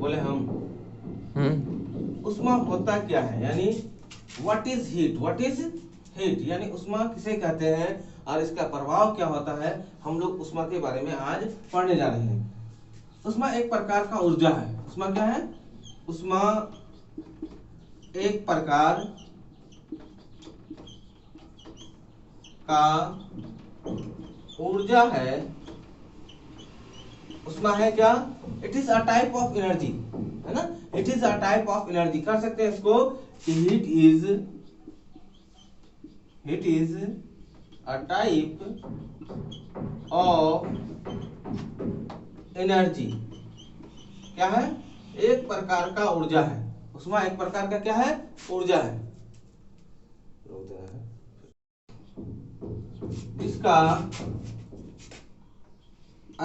बोले हम उष्मा होता क्या है, यानी what is heat, what is heat यानी उष्मा किसे कहते हैं और इसका प्रभाव क्या होता है, हम लोग उष्मा के बारे में आज पढ़ने जा रहे हैं। उष्मा एक प्रकार का ऊर्जा है। उष्मा क्या है? उष्मा एक प्रकार का ऊर्जा है। उष्मा है क्या? It is a type of energy, है ना, it is a type of energy. कर सकते हैं इसको, heat is a type of energy. क्या है? एक प्रकार का ऊर्जा है। उष्मा एक प्रकार का क्या है? ऊर्जा है। इसका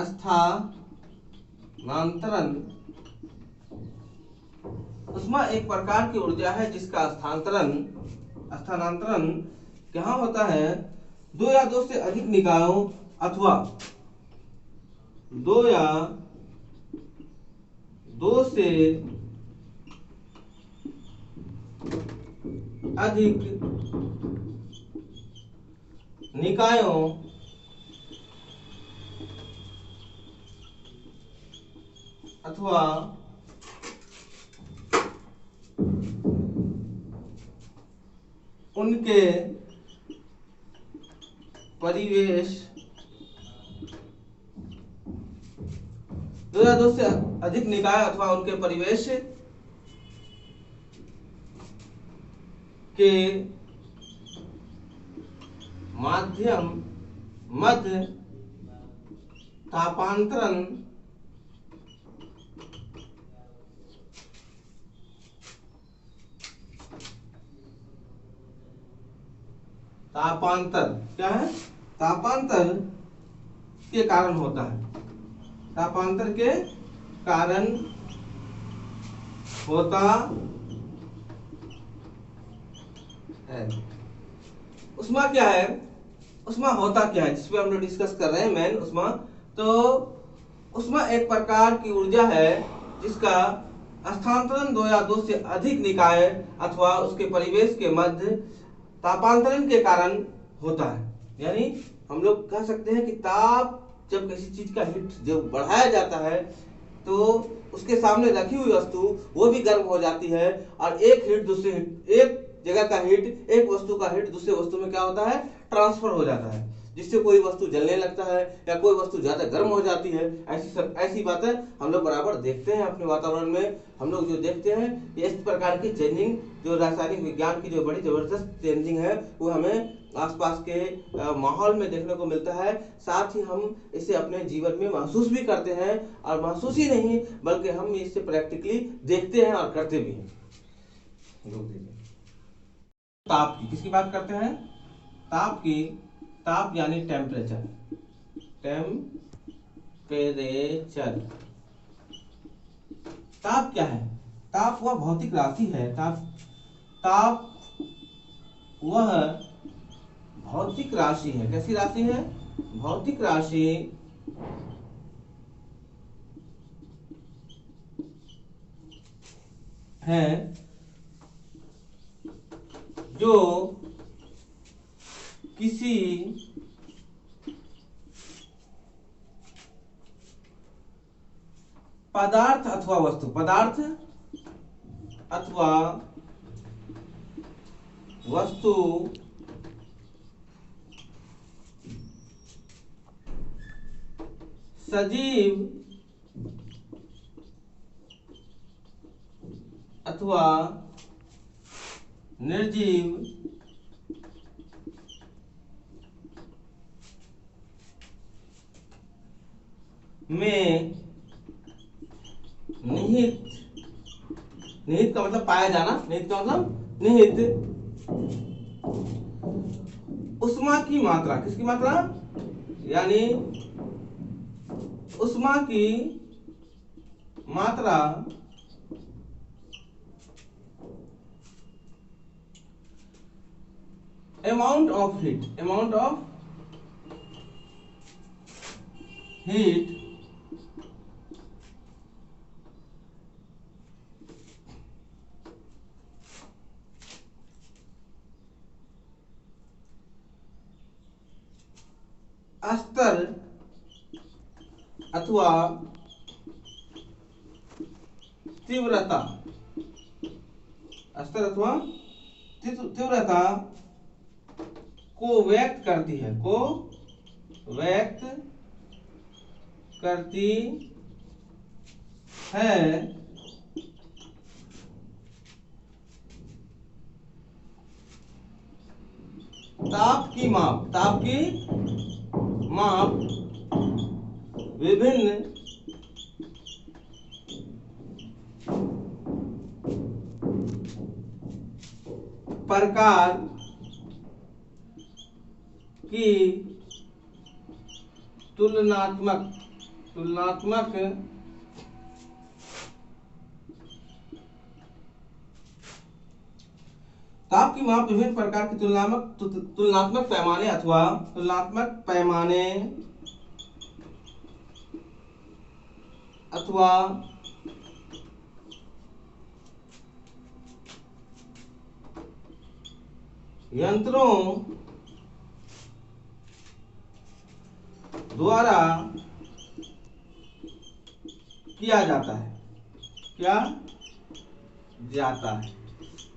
स्थानांतरण, उष्मा एक प्रकार की ऊर्जा है जिसका स्थानांतरण कहाँ होता है? दो या दो से अधिक निकायों अथवा दो या दो से अधिक निकायों अथवा उनके परिवेश, दो या दो से अधिक निकाय अथवा उनके परिवेश के मध्य तापांतरण क्या है? तापांतर के कारण होता है। तापांतर के कारण होता है। उष्मा क्या है? उष्मा होता क्या है, जिसपे हम लोग डिस्कस कर रहे हैं मेन उष्मा। तो उष्मा एक प्रकार की ऊर्जा है जिसका स्थानांतरण दो या दो से अधिक निकाय अथवा उसके परिवेश के मध्य तापांतरण के कारण होता है। यानी हम लोग कह सकते हैं कि ताप, जब किसी चीज का हीट जब बढ़ाया जाता है तो उसके सामने रखी हुई वस्तु वो भी गर्म हो जाती है, और एक हीट दूसरे हीट, एक जगह का हीट, एक वस्तु का हीट दूसरे वस्तु में क्या होता है? ट्रांसफर हो जाता है, जिससे कोई वस्तु जलने लगता है या कोई वस्तु ज्यादा गर्म हो जाती है। ऐसी बातें हम लोग बराबर देखते हैं अपने वातावरण में। हम लोग जो देखते हैं ये इस प्रकार की चेंजिंग, जो रासायनिक विज्ञान की जो बड़ी जबरदस्त चेंजिंग है, वो हमें आसपास के माहौल में देखने को मिलता है। साथ ही हम इसे अपने जीवन में महसूस भी करते हैं, और महसूस ही नहीं बल्कि हम इसे प्रैक्टिकली देखते हैं और करते भी हैं। ताप की, किसकी बात करते हैं? ताप की। ताप यानी टेम्परेचर, टेम्परेचर। ताप क्या है? ताप वह भौतिक राशि है। ताप वह भौतिक राशि है। कैसी राशि है? भौतिक राशि है जो किसी पदार्थ अथवा वस्तु, पदार्थ अथवा वस्तु सजीव अथवा निर्जीव में निहित, निहित का मतलब पाया जाना, निहित का मतलब निहित उष्मा की मात्रा, किसकी मात्रा? यानी उष्मा की मात्रा amount of heat, amount of heat अथवा तीव्रता, स्तर अथवा तीव्रता को व्यक्त करती है, को व्यक्त करती है। ताप की माप विभिन्न प्रकार की तुलनात्मक ताप की माप विभिन्न प्रकार की तुलनात्मक पैमाने अथवा यंत्रों द्वारा किया जाता है।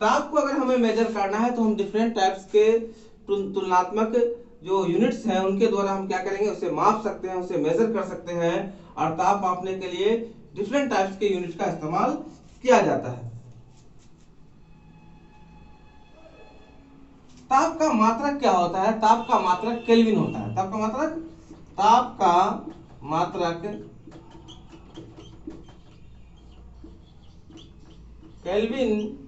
ताप को अगर हमें मेजर करना है तो हम डिफरेंट टाइप्स के तुलनात्मक जो यूनिट्स हैं उनके द्वारा हम क्या करेंगे, उसे माप सकते हैं, उसे मेजर कर सकते हैं। और ताप मापने के लिए डिफरेंट टाइप्स के यूनिट का इस्तेमाल किया जाता है। ताप का मात्रक क्या होता है? ताप का मात्रक केल्विन होता है। ताप का मात्रक केल्विन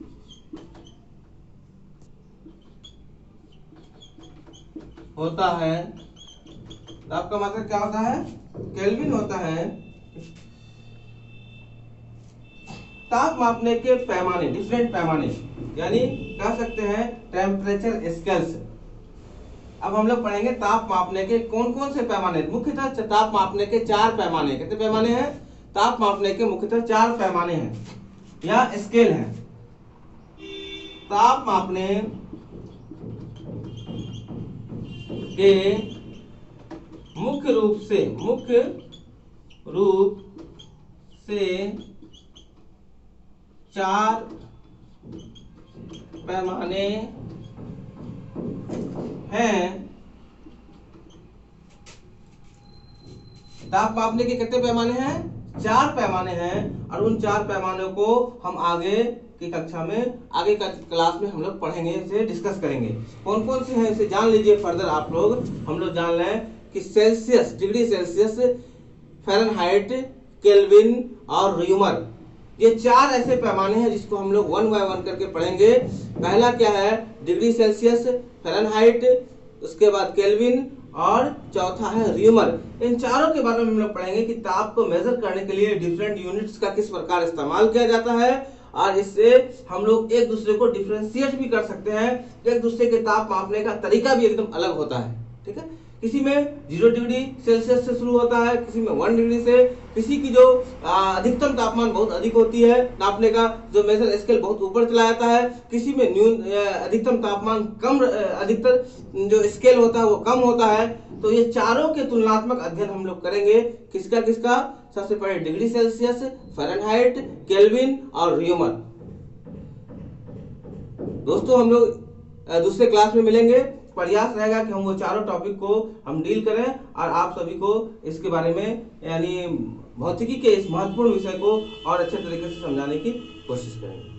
होता है। ताप का मात्रक क्या होता है? केल्विन होता है। ताप मापने के पैमाने, डिफरेंट पैमाने, यानी कह सकते हैं टेम्परेचर स्केल्स। अब हम लोग पढ़ेंगे ताप मापने के कौन कौन से पैमाने। मुख्यतः ताप मापने के 4 पैमाने। कितने पैमाने हैं? ताप मापने के मुख्यतः 4 पैमाने हैं या स्केल हैं। ताप मापने के मुख्य रूप से 4 पैमाने हैं। ताप मापने के कितने पैमाने हैं? 4 पैमाने हैं। और उन 4 पैमानों को हम आगे की कक्षा में, आगे का क्लास में हम लोग पढ़ेंगे, इसे डिस्कस करेंगे। कौन कौन से हैं इसे जान लीजिए। फर्दर आप लोग हम लोग जान लें कि Celsius, degree Celsius, Fahrenheit, kelvin और र्यूमर, ये 4 ऐसे पैमाने हैं जिसको हम लोग 1 बाय 1 करके पढ़ेंगे। पहला क्या है? डिग्री सेल्सियस, फ़ारेनहाइट, उसके बाद केल्विन और चौथा है र्यूमर। इन चारों के बारे में हम लोग पढ़ेंगे कि ताप को मेजर करने के लिए डिफरेंट यूनिट्स का किस प्रकार इस्तेमाल किया जाता है। और इससे हम लोग एक दूसरे को डिफरेंशिएट भी कर सकते हैं। एक दूसरे के ताप मापने का तरीका भी एकदम अलग होता है। ठीक है, किसी में 0 डिग्री सेल्सियस से शुरू होता है, किसी में 1 डिग्री से, किसी की जो अधिकतम तापमान बहुत अधिक होती है, नापने का जो मेजर स्केल बहुत ऊपर चला जाता है, किसी में अधिकतम तापमान कम, अधिकतर जो स्केल होता है वो कम होता है। तो ये चारों के तुलनात्मक अध्ययन हम लोग करेंगे। किसका? सबसे पहले डिग्री सेल्सियस, फ़ारेनहाइट, केल्विन और र्यूमर। दोस्तों हम लोग दूसरे क्लास में मिलेंगे। प्रयास रहेगा कि हम वो चारों टॉपिक को हम डील करें और आप सभी को इसके बारे में, यानी भौतिकी के इस महत्वपूर्ण विषय को और अच्छे तरीके से समझाने की कोशिश करेंगे।